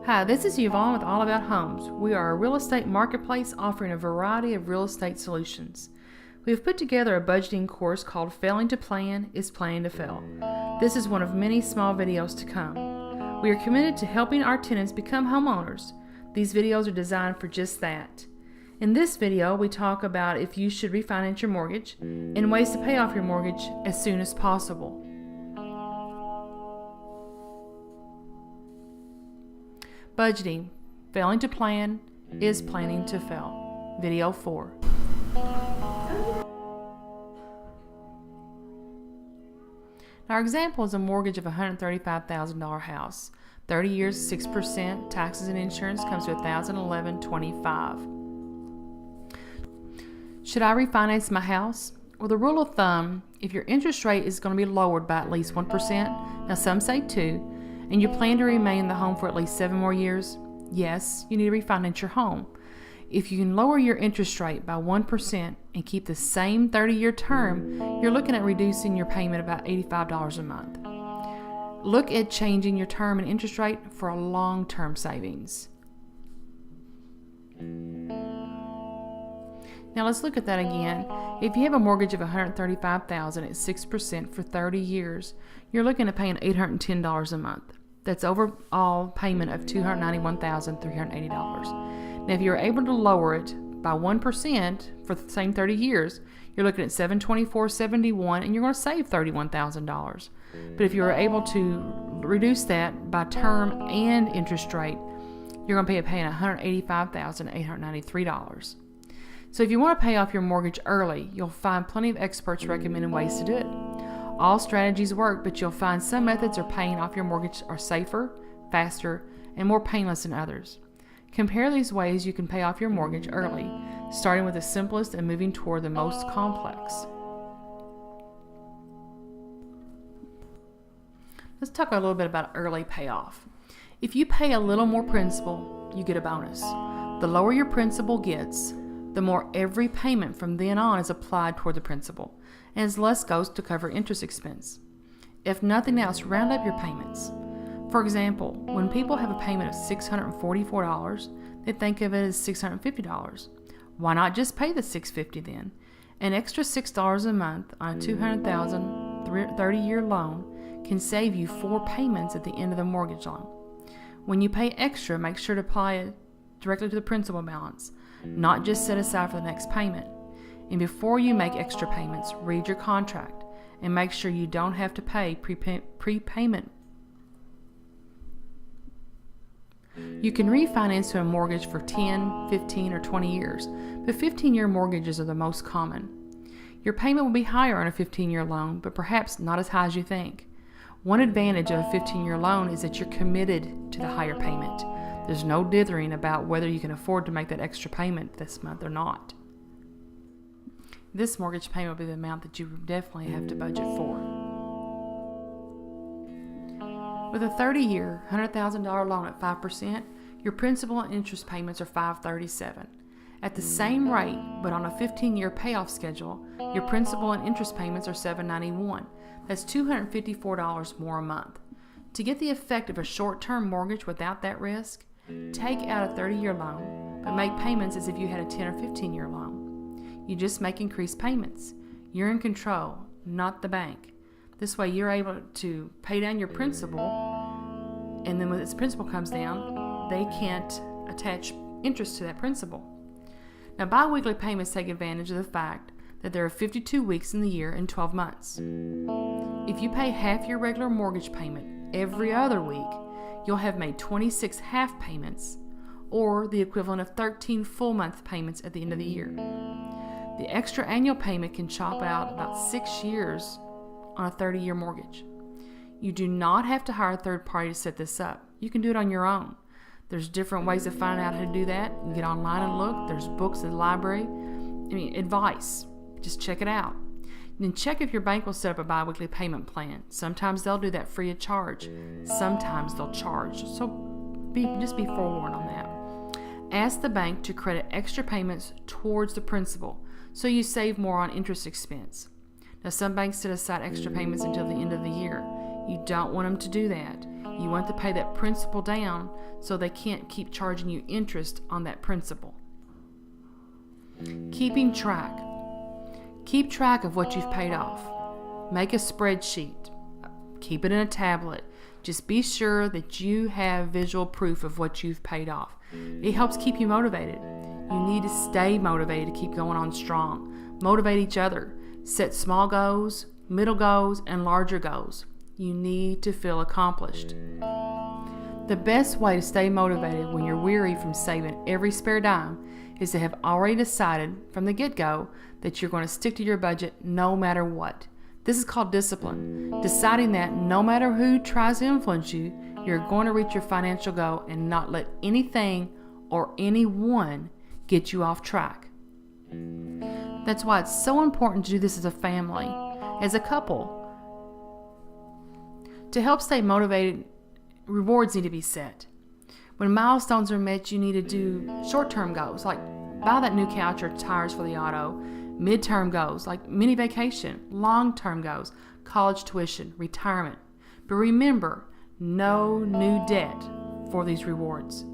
Hi, this is Yvonne with All About Homes. We are a real estate marketplace offering a variety of real estate solutions. We have put together a budgeting course called Failing to Plan is Planning to Fail. This is one of many small videos to come. We are committed to helping our tenants become homeowners. These videos are designed for just that. In this video, we talk about if you should refinance your mortgage and ways to pay off your mortgage as soon as possible. Budgeting. Failing to plan is planning to fail. Video 4. Our example is a mortgage of a $135,000 house. 30 years, 6%, taxes and insurance comes to $1,011.25. Should I refinance my house? Well, the rule of thumb, if your interest rate is going to be lowered by at least 1%, now some say 2%, and you plan to remain in the home for at least 7 more years, yes, you need to refinance your home. If you can lower your interest rate by 1% and keep the same 30-year term, you're looking at reducing your payment about $85 a month. Look at changing your term and interest rate for a long-term savings. Now let's look at that again. If you have a mortgage of $135,000 at 6% for 30 years, you're looking at paying $810 a month. That's overall payment of $291,380. Now if you're able to lower it by 1% for the same 30 years, you're looking at $724.71 and you're going to save $31,000. But if you're able to reduce that by term and interest rate, you're going to be paying $185,893. So if you want to pay off your mortgage early, you'll find plenty of experts recommending ways to do it. All strategies work, but you'll find some methods of paying off your mortgage are safer, faster, and more painless than others. Compare these ways you can pay off your mortgage early, starting with the simplest and moving toward the most complex. Let's talk a little bit about early payoff. If you pay a little more principal, you get a bonus. The lower your principal gets, the more every payment from then on is applied toward the principal, and as less goes to cover interest expense. If nothing else, round up your payments. For example, when people have a payment of $644, they think of it as $650. Why not just pay the $650 then? An extra $6 a month on a $200,000 30-year loan can save you 4 payments at the end of the mortgage loan. When you pay extra, make sure to apply it directly to the principal balance, not just set aside for the next payment. And before you make extra payments, read your contract and make sure you don't have to pay prepayment. You can refinance to a mortgage for 10, 15, or 20 years, but 15-year mortgages are the most common. Your payment will be higher on a 15-year loan, but perhaps not as high as you think. One advantage of a 15-year loan is that you're committed to the higher payment. There's no dithering about whether you can afford to make that extra payment this month or not. This mortgage payment will be the amount that you definitely have to budget for. With a 30-year, $100,000 loan at 5%, your principal and interest payments are $537. At the same rate, but on a 15-year payoff schedule, your principal and interest payments are $791. That's $254 more a month. To get the effect of a short-term mortgage without that risk, take out a 30-year loan, but make payments as if you had a 10 or 15-year loan. You just make increased payments. You're in control, not the bank. This way you're able to pay down your principal, and then when this principal comes down, they can't attach interest to that principal. Now, bi-weekly payments take advantage of the fact that there are 52 weeks in the year and 12 months. If you pay half your regular mortgage payment every other week, you'll have made 26 half payments, or the equivalent of 13 full month payments at the end of the year. The extra annual payment can chop out about 6 years on a 30-year mortgage. You do not have to hire a third party to set this up. You can do it on your own. There's different ways of finding out how to do that. You can get online and look. There's books in the library. Advice. Just check it out. Then check if your bank will set up a bi-weekly payment plan. Sometimes they'll do that free of charge. Sometimes they'll charge. So just be forewarned on that. Ask the bank to credit extra payments towards the principal so you save more on interest expense. Now, some banks set aside extra payments until the end of the year. You don't want them to do that. You want to pay that principal down so they can't keep charging you interest on that principal. Keeping track. Keep track of what you've paid off. Make a spreadsheet. Keep it in a tablet. Just be sure that you have visual proof of what you've paid off. It helps keep you motivated. You need to stay motivated to keep going on strong. Motivate each other. Set small goals, middle goals, and larger goals. You need to feel accomplished. The best way to stay motivated when you're weary from saving every spare dime is to have already decided from the get-go that you're going to stick to your budget no matter what. This is called discipline. Deciding that no matter who tries to influence you, you're going to reach your financial goal and not let anything or anyone get you off track. That's why it's so important to do this as a family, as a couple. To help stay motivated, rewards need to be set. When milestones are met, you need to do short-term goals, like buy that new couch or tires for the auto. Mid-term goals, like mini vacation. Long-term goals, college tuition, retirement. But remember, no new debt for these rewards.